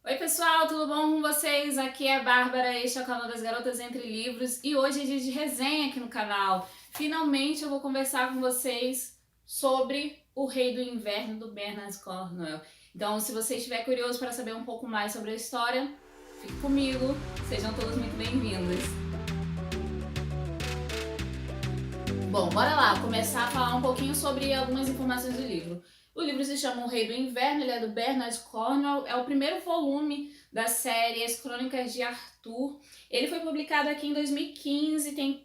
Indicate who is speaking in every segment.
Speaker 1: Oi pessoal, tudo bom com vocês? Aqui é a Bárbara, este é o canal das Garotas Entre Livros e hoje é dia de resenha aqui no canal. Finalmente eu vou conversar com vocês sobre O Rei do Inverno do Bernard Cornwell. Então, se você estiver curioso para saber um pouco mais sobre a história, fique comigo, sejam todos muito bem-vindos. Bom, bora lá, começar a falar um pouquinho sobre algumas informações do livro. O livro se chama O Rei do Inverno, ele é do Bernard Cornwell, é o primeiro volume da série As Crônicas de Arthur. Ele foi publicado aqui em 2015, tem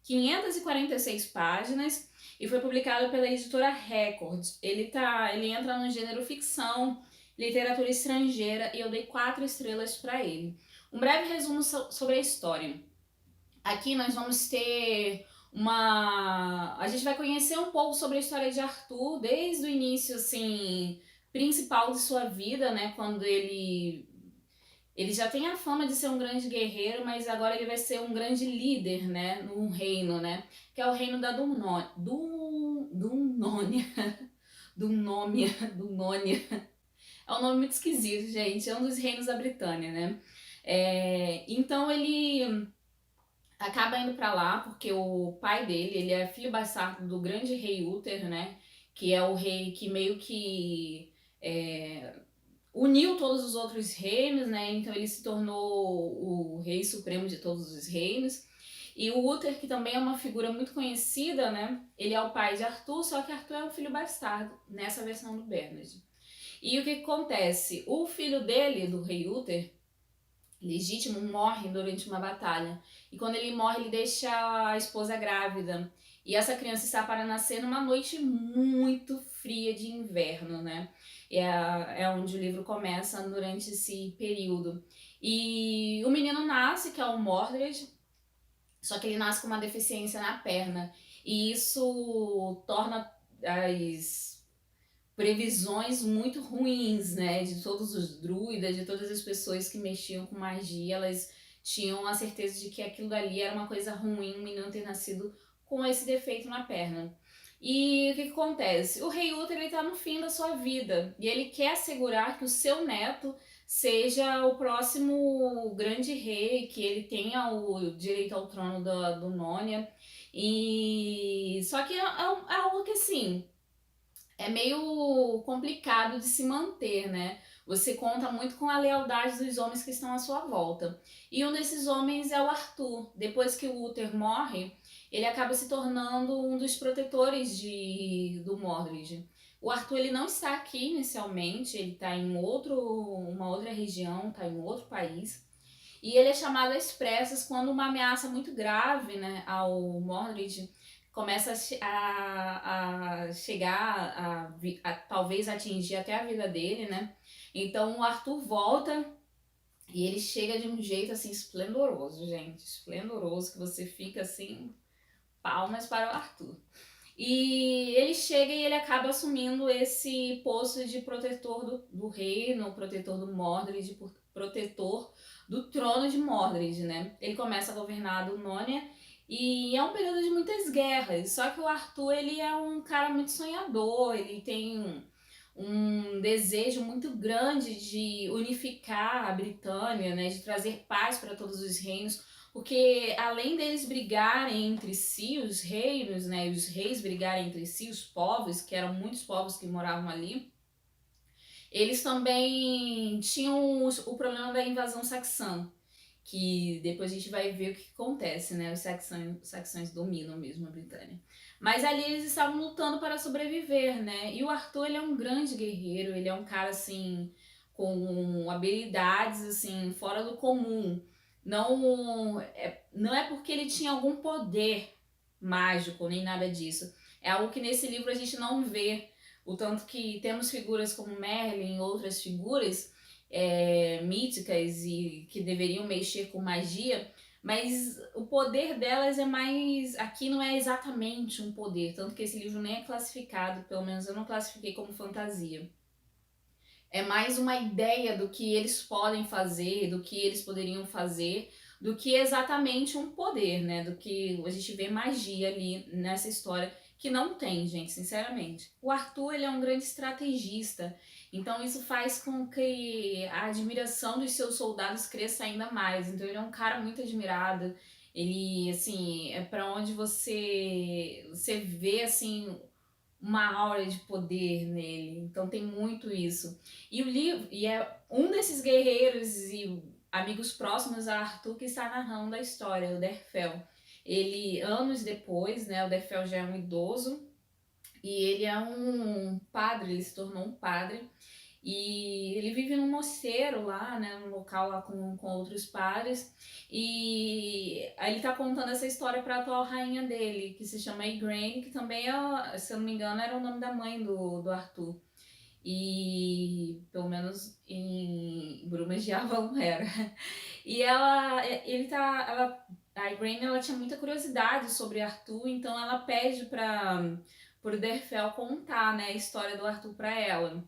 Speaker 1: 546 páginas e foi publicado pela editora Record. Ele entra no gênero ficção, literatura estrangeira e eu dei 4 estrelas para ele. Um breve resumo sobre a história. Aqui nós vamos ter a gente vai conhecer um pouco sobre a história de Arthur desde o início assim principal de sua vida, né, quando ele já tem a fama de ser um grande guerreiro, mas agora ele vai ser um grande líder, né, num reino, né, que é o reino da Dunônia. Dunônia, Dunônia. É um nome muito esquisito, gente. É um dos reinos da Britânia, né? Então ele acaba indo para lá porque o pai dele, ele é filho bastardo do grande rei Uther, né? Que é o rei que meio que uniu todos os outros reinos, né? Então ele se tornou o rei supremo de todos os reinos. E o Uther, que também é uma figura muito conhecida, né? Ele é o pai de Arthur, só que Arthur é um filho bastardo nessa versão do Bernard. E o que acontece? O filho dele, do rei Uther, legítimo, morre durante uma batalha. E quando ele morre, ele deixa a esposa grávida. E essa criança está para nascer numa noite muito fria de inverno, né? É onde o livro começa durante esse período. E o menino nasce, que é o Mordred, só que ele nasce com uma deficiência na perna. E isso torna as previsões muito ruins, né? De todos os druidas, de todas as pessoas que mexiam com magia, elas tinham a certeza de que aquilo dali era uma coisa ruim, o menino ter nascido com esse defeito na perna. E o que acontece? O rei Uther está no fim da sua vida e ele quer assegurar que o seu neto seja o próximo grande rei, que ele tenha o direito ao trono do Nônia. E só que é algo que assim é meio complicado de se manter, né? Você conta muito com a lealdade dos homens que estão à sua volta. E um desses homens é o Arthur. Depois que o Uther morre, ele acaba se tornando um dos protetores do Mordred. O Arthur ele não está aqui inicialmente, ele está em uma outra região, está em outro país. E ele é chamado às pressas quando uma ameaça muito grave, né, ao Mordred começa a chegar a talvez atingir até a vida dele, né? Então o Arthur volta e ele chega de um jeito assim esplendoroso, gente, esplendoroso, que você fica assim, palmas para o Arthur. E ele chega e ele acaba assumindo esse posto de protetor do reino, protetor do Mordred, protetor do trono de Mordred, né? Ele começa a governar a Dunônia e é um período de muitas guerras. Só que o Arthur, ele é um cara muito sonhador, ele tem um desejo muito grande de unificar a Britânia, né, de trazer paz para todos os reinos, porque além deles brigarem entre si, os reinos, né, os reis brigarem entre si, os povos, que eram muitos povos que moravam ali, eles também tinham o problema da invasão saxã, que depois a gente vai ver o que acontece, né? Os saxões dominam mesmo a Britânia. Mas ali eles estavam lutando para sobreviver, né? E o Arthur, ele é um grande guerreiro, ele é um cara, assim, com habilidades, assim, fora do comum. Não é porque ele tinha algum poder mágico, nem nada disso. É algo que nesse livro a gente não vê. O tanto que temos figuras como Merlin e outras figuras míticas e que deveriam mexer com magia, mas o poder delas é mais. Aqui não é exatamente um poder, tanto que esse livro nem é classificado, pelo menos eu não classifiquei como fantasia. É mais uma ideia do que eles podem fazer, do que eles poderiam fazer, do que exatamente um poder, né? Do que a gente vê magia ali nessa história que não tem, gente, sinceramente. O Arthur, ele é um grande estrategista, então isso faz com que a admiração dos seus soldados cresça ainda mais. Então ele é um cara muito admirado. Ele, assim, é para onde você vê assim uma aura de poder nele. Então tem muito isso. E o livro, e é um desses guerreiros e amigos próximos a Arthur que está narrando a história, o Derfel. Ele, anos depois, né, o Derfel já é um idoso e ele é um padre, ele se tornou um padre. E ele vive num mosteiro lá, né, num local lá com outros padres. E aí ele tá contando essa história para a atual rainha dele, que se chama Igraine, que também, é, se eu não me engano, era o nome da mãe do Arthur. E pelo menos em Brumas de Avalon era. E a Igraine, ela tinha muita curiosidade sobre Arthur, então ela pede para pro Derfel contar, né, a história do Arthur para ela.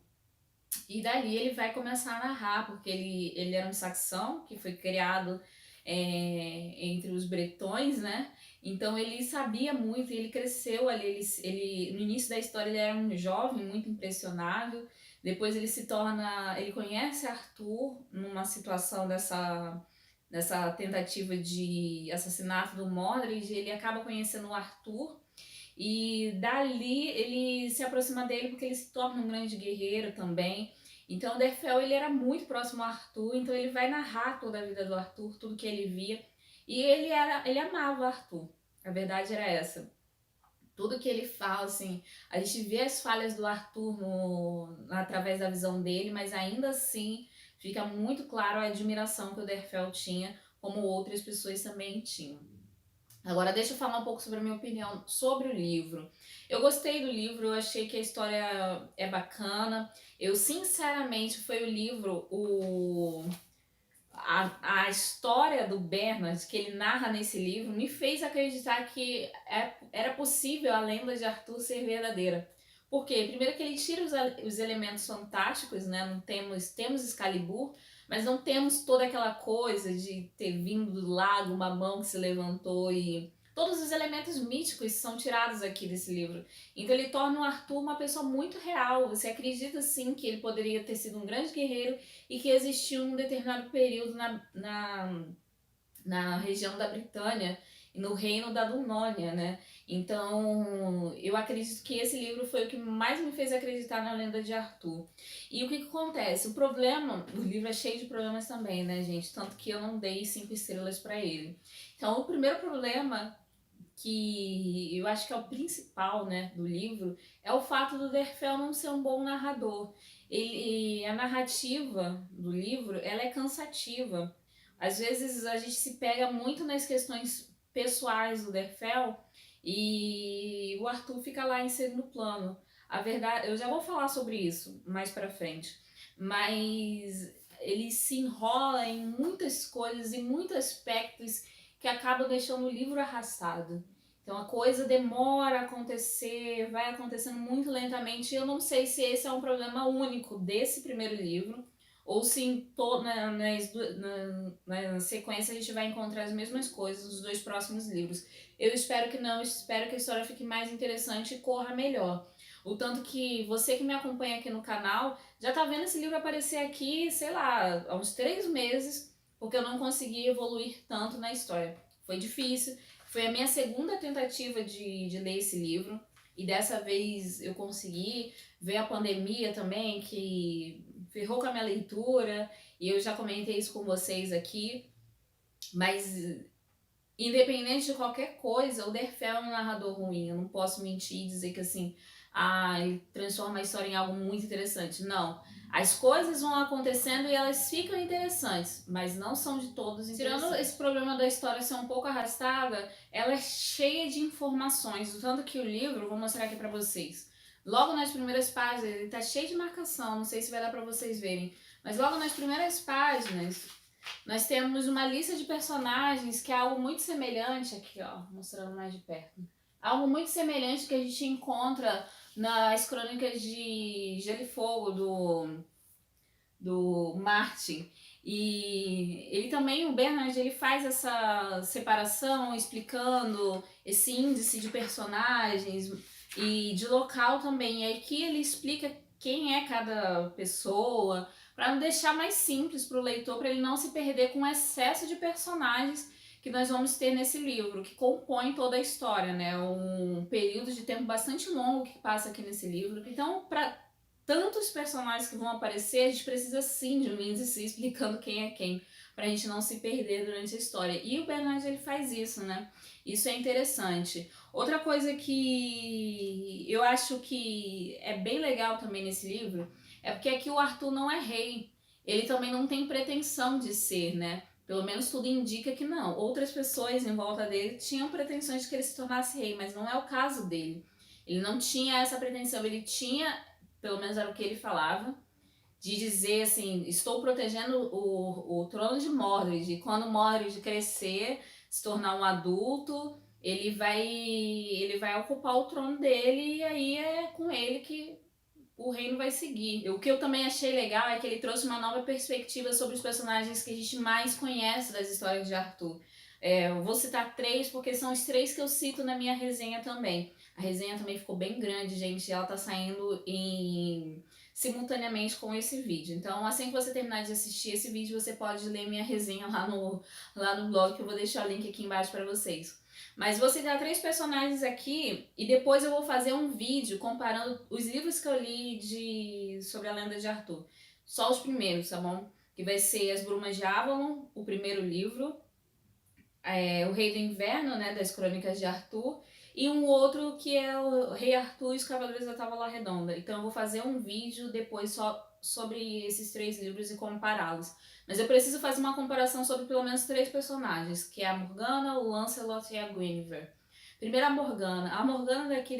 Speaker 1: E dali ele vai começar a narrar, porque ele era um saxão que foi criado entre os bretões, né? Então ele sabia muito, e ele cresceu ali. No início da história ele era um jovem muito impressionável. Depois ele se torna, ele conhece Arthur numa situação dessa tentativa de assassinato do Mordred. Ele acaba conhecendo o Arthur. E dali ele se aproxima dele porque ele se torna um grande guerreiro também. Então o Derfel, ele era muito próximo ao Arthur, então ele vai narrar toda a vida do Arthur, tudo que ele via. E ele amava o Arthur. A verdade era essa. Tudo que ele fala, assim, a gente vê as falhas do Arthur através da visão dele, mas ainda assim fica muito claro a admiração que o Derfel tinha, como outras pessoas também tinham. Agora deixa eu falar um pouco sobre a minha opinião sobre o livro. Eu gostei do livro, eu achei que a história é bacana. Eu, sinceramente, foi o livro, a história do Bernard, que ele narra nesse livro, me fez acreditar que era possível a lenda de Arthur ser verdadeira. Por quê? Primeiro que ele tira os elementos fantásticos, né? Não temos Excalibur, mas não temos toda aquela coisa de ter vindo do lago uma mão que se levantou e todos os elementos míticos são tirados aqui desse livro. Então ele torna o Arthur uma pessoa muito real. Você acredita sim que ele poderia ter sido um grande guerreiro e que existiu um determinado período na região da Britânia e no reino da Dunônia, né? Então, eu acredito que esse livro foi o que mais me fez acreditar na lenda de Arthur. E o que acontece? O livro é cheio de problemas também, né, gente? Tanto que eu não dei 5 estrelas para ele. Então, o primeiro problema, que eu acho que é o principal, né, do livro, é o fato do Derfel não ser um bom narrador. A narrativa do livro, ela é cansativa. Às vezes a gente se pega muito nas questões pessoais do Derfel e o Arthur fica lá em segundo plano. A verdade, eu já vou falar sobre isso mais pra frente, mas ele se enrola em muitas coisas, em muitos aspectos que acabam deixando o livro arrastado. Então a coisa demora a acontecer, vai acontecendo muito lentamente. E eu não sei se esse é um problema único desse primeiro livro, ou se na sequência a gente vai encontrar as mesmas coisas nos dois próximos livros. Eu espero que não, eu espero que a história fique mais interessante e corra melhor. O tanto que você que me acompanha aqui no canal já tá vendo esse livro aparecer aqui, sei lá, há uns 3 meses, porque eu não consegui evoluir tanto na história. Foi difícil, foi a minha segunda tentativa de ler esse livro, e dessa vez eu consegui. Ver a pandemia também, que ferrou com a minha leitura, e eu já comentei isso com vocês aqui, mas independente de qualquer coisa, o Derfel é um narrador ruim. Eu não posso mentir e dizer que assim, ele transforma a história em algo muito interessante. Não. As coisas vão acontecendo e elas ficam interessantes, mas não são de todos interessantes. Tirando esse problema da história ser um pouco arrastada, ela é cheia de informações, tanto que o livro, vou mostrar aqui pra vocês. Logo nas primeiras páginas, ele tá cheio de marcação, não sei se vai dar pra vocês verem, mas logo nas primeiras páginas, nós temos uma lista de personagens que é algo muito semelhante, aqui ó, mostrando mais de perto. Algo muito semelhante que a gente encontra nas crônicas de Gelo e Fogo do Martin. E ele também, o Bernard, ele faz essa separação explicando esse índice de personagens. e de local também. E aqui ele explica quem é cada pessoa, para não deixar mais simples para o leitor, para ele não se perder com o excesso de personagens que nós vamos ter nesse livro, que compõe toda a história, né? Um período de tempo bastante longo que passa aqui nesse livro. Então, para tantos personagens que vão aparecer, a gente precisa sim de um índice explicando quem é quem, pra gente não se perder durante a história. E o Bernard, ele faz isso, né? Isso é interessante. Outra coisa que eu acho que é bem legal também nesse livro é porque aqui o Arthur não é rei. Ele também não tem pretensão de ser, né? Pelo menos tudo indica que não. Outras pessoas em volta dele tinham pretensões de que ele se tornasse rei, mas não é o caso dele. Ele não tinha essa pretensão, ele tinha, pelo menos era o que ele falava, de dizer assim, estou protegendo o trono de Mordred, e quando Mordred crescer, se tornar um adulto, ele vai ocupar o trono dele e aí é com ele que o reino vai seguir. O que eu também achei legal é que ele trouxe uma nova perspectiva sobre os personagens que a gente mais conhece das histórias de Arthur. Eu vou citar três porque são os três que eu cito na minha resenha também. A resenha também ficou bem grande, gente, e ela tá saindo simultaneamente com esse vídeo. Então, assim que você terminar de assistir esse vídeo, você pode ler minha resenha lá no blog, que eu vou deixar o link aqui embaixo para vocês. Mas vou citar três personagens aqui e depois eu vou fazer um vídeo comparando os livros que eu li sobre a lenda de Arthur. Só os primeiros, tá bom? Que vai ser As Brumas de Avalon, o primeiro livro, O Rei do Inverno, né, das Crônicas de Arthur, e um outro que é o Rei Arthur e os Cavaleiros da Távola Redonda. Então eu vou fazer um vídeo depois só sobre esses três livros e compará-los. Mas eu preciso fazer uma comparação sobre pelo menos três personagens, que é a Morgana, o Lancelot e a Guinevere. Primeiro a Morgana. A Morgana daqui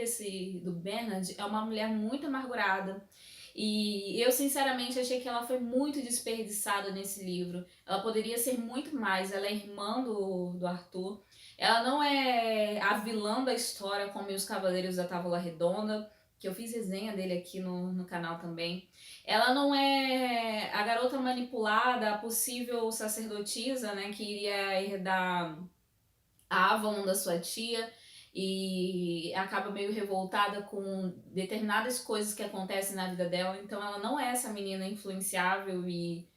Speaker 1: do Bernard é uma mulher muito amargurada. E eu sinceramente achei que ela foi muito desperdiçada nesse livro. Ela poderia ser muito mais. Ela é irmã do Arthur. Ela não é a vilã da história como os Cavaleiros da Távola Redonda, que eu fiz resenha dele aqui no canal também. Ela não é a garota manipulada, a possível sacerdotisa, né, que iria herdar a Avalon da sua tia e acaba meio revoltada com determinadas coisas que acontecem na vida dela. Então ela não é essa menina influenciável e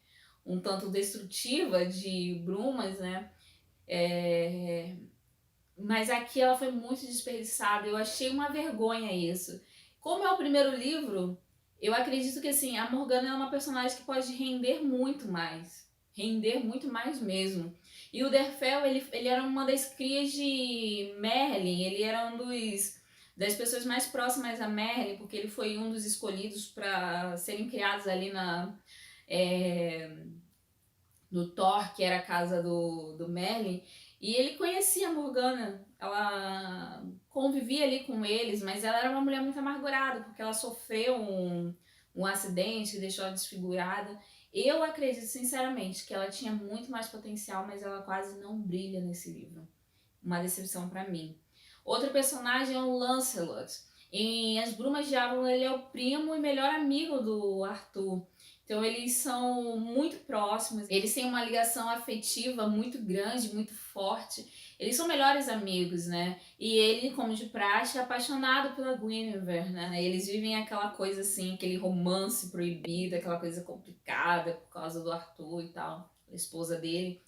Speaker 1: um tanto destrutiva de brumas, né? Mas aqui ela foi muito desperdiçada. Eu achei uma vergonha isso. Como é o primeiro livro, eu acredito que assim, a Morgana é uma personagem que pode render muito mais. Render muito mais mesmo. E o Derfel, ele era uma das crias de Merlin. Ele era das pessoas mais próximas a Merlin, porque ele foi um dos escolhidos para serem criados ali no Thor, que era a casa do Merlin. E ele conhecia a Morgana, ela convivia ali com eles, mas ela era uma mulher muito amargurada, porque ela sofreu um acidente que deixou ela desfigurada. Eu acredito sinceramente que ela tinha muito mais potencial, mas ela quase não brilha nesse livro. Uma decepção para mim. Outro personagem é o Lancelot. Em As Brumas de Avalon, ele é o primo e melhor amigo do Arthur. Então eles são muito próximos, eles têm uma ligação afetiva muito grande, muito forte. Eles são melhores amigos, né? E ele, como de praxe, é apaixonado pela Guinevere, né? Eles vivem aquela coisa assim, aquele romance proibido, aquela coisa complicada por causa do Arthur e tal, a esposa dele.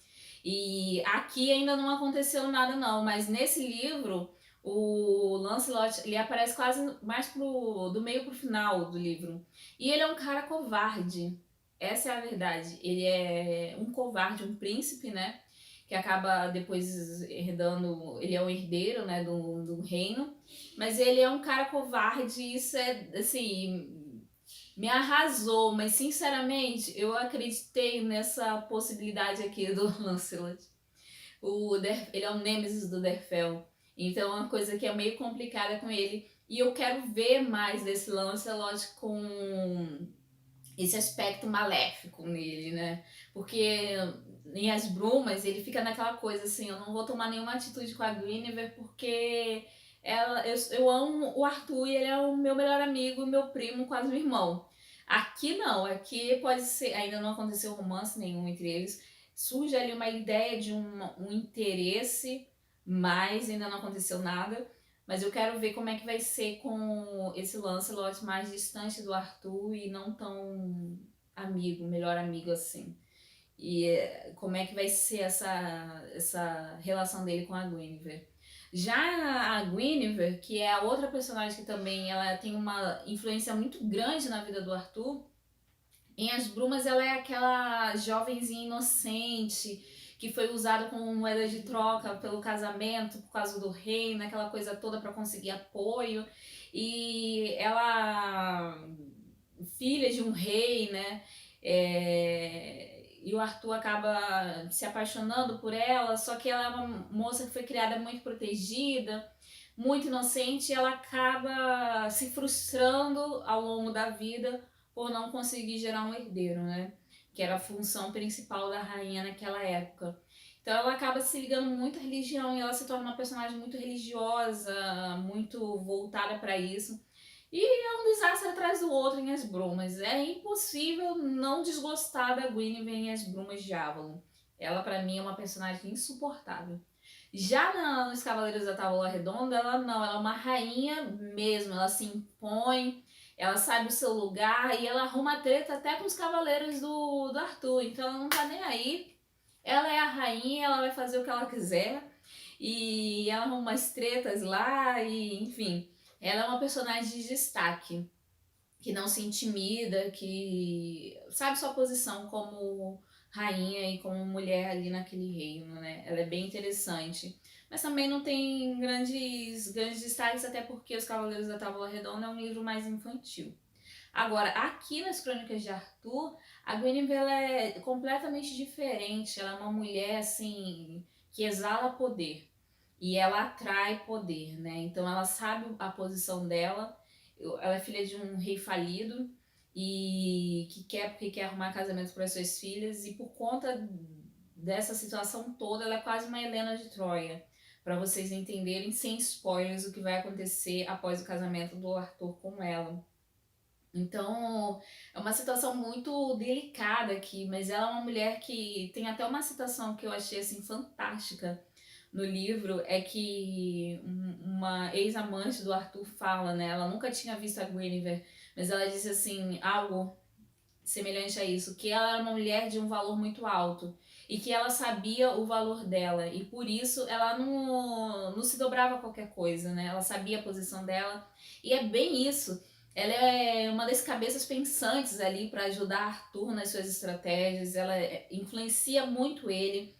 Speaker 1: E aqui ainda não aconteceu nada não, mas nesse livro o Lancelot, ele aparece quase mais do meio pro final do livro. E ele é um cara covarde. Essa é a verdade. Ele é um covarde, um príncipe, né? Que acaba depois herdando. Ele é o herdeiro, né? Do reino. Mas ele é um cara covarde. E isso é, assim. Me arrasou. Mas, sinceramente, eu acreditei nessa possibilidade aqui do Lancelot. Ele é o Nêmesis do Derfel. Então é uma coisa que é meio complicada com ele. E eu quero ver mais desse Lancelot com esse aspecto maléfico nele, né? Porque em As Brumas ele fica naquela coisa assim, eu não vou tomar nenhuma atitude com a Guinevere porque eu amo o Arthur e ele é o meu melhor amigo, meu primo, quase meu irmão. Aqui não, aqui pode ser, ainda não aconteceu romance nenhum entre eles, surge ali uma ideia de um interesse, mas ainda não aconteceu nada. Mas eu quero ver como é que vai ser com esse Lancelot mais distante do Arthur e não tão amigo, melhor amigo assim. E como é que vai ser essa relação dele com a Guinevere. Já a Guinevere, que é a outra personagem que também ela tem uma influência muito grande na vida do Arthur, em As Brumas ela é aquela jovenzinha inocente que foi usada como moeda de troca pelo casamento, por causa do reino, aquela coisa toda para conseguir apoio. E ela, filha de um rei, né? E o Arthur acaba se apaixonando por ela, só que ela é uma moça que foi criada muito protegida, muito inocente, e ela acaba se frustrando ao longo da vida por não conseguir gerar um herdeiro, né? Que era a função principal da rainha naquela época. Então ela acaba se ligando muito à religião e ela se torna uma personagem muito religiosa, muito voltada para isso. E é um desastre atrás do outro em As Brumas. É impossível não desgostar da Guinevere em As Brumas de Avalon. Ela, pra mim, é uma personagem insuportável. Já nos Cavaleiros da Távola Redonda, ela não, ela é uma rainha mesmo, ela se impõe, ela sabe o seu lugar e ela arruma treta até com os cavaleiros do Arthur, então ela não tá nem aí. Ela é a rainha, ela vai fazer o que ela quiser e ela arruma as tretas lá e, enfim, ela é uma personagem de destaque, que não se intimida, que sabe sua posição como rainha e como mulher ali naquele reino, né? Ela é bem interessante. Mas também não tem grandes destaques, até porque Os Cavaleiros da Távola Redonda é um livro mais infantil. Agora, aqui nas Crônicas de Arthur, a Guinevere é completamente diferente. Ela é uma mulher, assim, que exala poder. E ela atrai poder, né? Então ela sabe a posição dela. Ela é filha de um rei falido e porque quer arrumar casamento para suas filhas. E por conta dessa situação toda, ela é quase uma Helena de Troia. Para vocês entenderem, sem spoilers, o que vai acontecer após o casamento do Arthur com ela. Então, é uma situação muito delicada aqui, mas ela é uma mulher que tem até uma citação que eu achei assim fantástica no livro, é que uma ex-amante do Arthur fala, né? Ela nunca tinha visto a Guinevere, mas ela disse assim, algo semelhante a isso, que ela era uma mulher de um valor muito alto e que ela sabia o valor dela e por isso ela não se dobrava a qualquer coisa, né? Ela sabia a posição dela e é bem isso. Ela é uma das cabeças pensantes ali para ajudar Arthur nas suas estratégias, ela influencia muito ele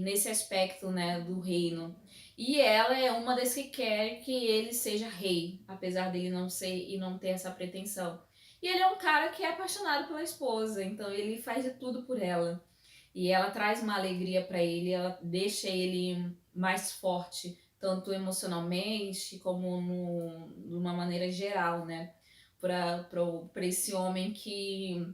Speaker 1: nesse aspecto, né, do reino. E ela é uma das que quer que ele seja rei, apesar dele não ser e não ter essa pretensão. E ele é um cara que é apaixonado pela esposa, então ele faz de tudo por ela. E ela traz uma alegria para ele, ela deixa ele mais forte, tanto emocionalmente como de uma maneira geral, né? Para esse homem que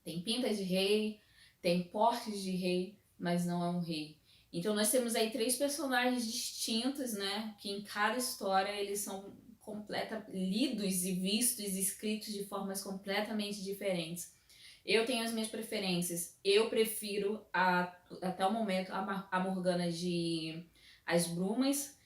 Speaker 1: tem pinta de rei, tem portes de rei, mas não é um rei. Então nós temos aí três personagens distintos, né? Que em cada história eles são lidos e vistos e escritos de formas completamente diferentes. Eu tenho as minhas preferências. Eu prefiro até o momento a Morgana de As Brumas,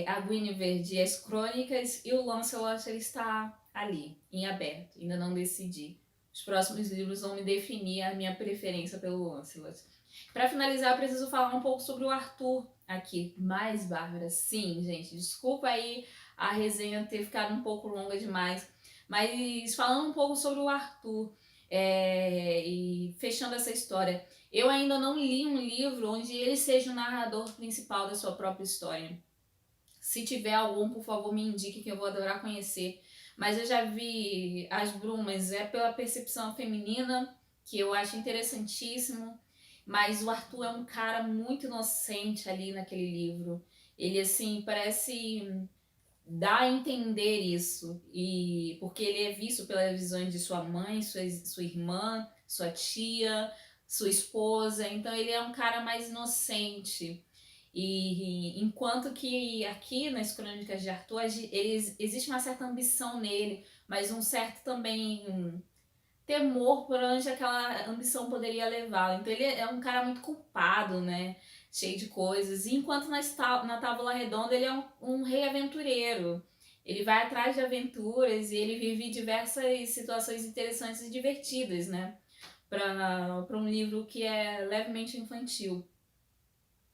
Speaker 1: a Guinevere de As Crônicas e o Lancelot ele está ali, em aberto. Ainda não decidi. Os próximos livros vão me definir a minha preferência pelo Lancelot. Para finalizar, eu preciso falar um pouco sobre o Arthur aqui. Mais Bárbara, sim, gente. Desculpa aí a resenha ter ficado um pouco longa demais. Mas falando um pouco sobre o Arthur e fechando essa história, eu ainda não li um livro onde ele seja o narrador principal da sua própria história. Se tiver algum, por favor, me indique que eu vou adorar conhecer. Mas eu já vi As Brumas, é pela percepção feminina, que eu acho interessantíssimo. Mas o Arthur é um cara muito inocente ali naquele livro. Ele, assim, parece dar a entender isso. E porque ele é visto pelas visões de sua mãe, sua irmã, sua tia, sua esposa. Então ele é um cara mais inocente. E enquanto que aqui nas Crônicas de Arthur existe uma certa ambição nele, mas um certo também temor por onde aquela ambição poderia levá-lo. Então ele é um cara muito culpado, né? cheio de coisas. E enquanto na Távola Redonda ele é um rei aventureiro. Ele vai atrás de aventuras e ele vive diversas situações interessantes e divertidas, né? Para um livro que é levemente infantil.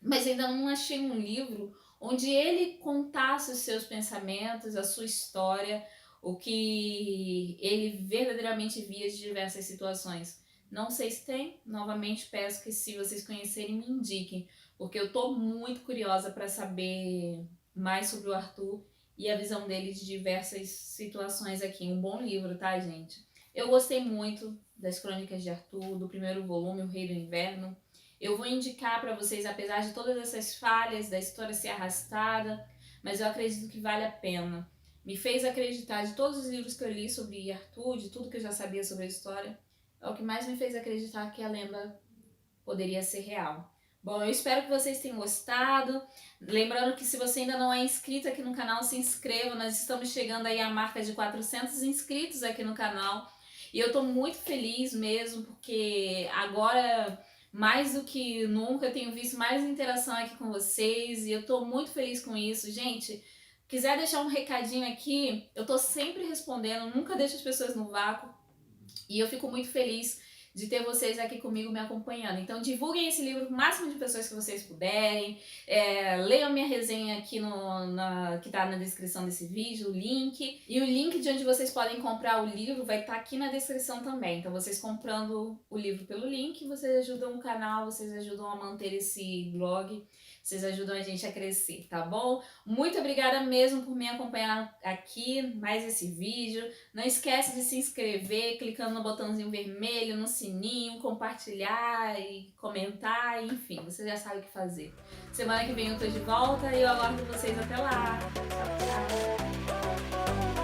Speaker 1: Mas ainda não achei um livro onde ele contasse os seus pensamentos, a sua história, o que ele verdadeiramente via de diversas situações. Não sei se tem, novamente peço que se vocês conhecerem me indiquem, porque eu tô muito curiosa para saber mais sobre o Arthur e a visão dele de diversas situações aqui. Um bom livro, tá, gente? Eu gostei muito das Crônicas de Arthur, do primeiro volume, O Rei do Inverno. Eu vou indicar para vocês, apesar de todas essas falhas, da história ser arrastada, mas eu acredito que vale a pena. Me fez acreditar de todos os livros que eu li sobre Arthur, de tudo que eu já sabia sobre a história, é o que mais me fez acreditar que a lenda poderia ser real. Bom, eu espero que vocês tenham gostado. Lembrando que se você ainda não é inscrito aqui no canal, se inscreva. Nós estamos chegando aí à marca de 400 inscritos aqui no canal. E eu tô muito feliz mesmo, porque agora, mais do que nunca, eu tenho visto mais interação aqui com vocês. E eu tô muito feliz com isso. Gente, quiser deixar um recadinho aqui, eu tô sempre respondendo. Nunca deixo as pessoas no vácuo. E eu fico muito feliz de ter vocês aqui comigo me acompanhando. Então divulguem esse livro com o máximo de pessoas que vocês puderem. Leiam minha resenha aqui que tá na descrição desse vídeo, o link. E o link de onde vocês podem comprar o livro vai estar aqui na descrição também. Então vocês comprando o livro pelo link, vocês ajudam o canal, vocês ajudam a manter esse blog, vocês ajudam a gente a crescer, tá bom? Muito obrigada mesmo por me acompanhar aqui, mais esse vídeo. Não esquece de se inscrever, clicando no botãozinho vermelho, no sininho, compartilhar e comentar, enfim, você já sabe o que fazer. Semana que vem eu tô de volta e eu aguardo vocês até lá. Tchau, tchau.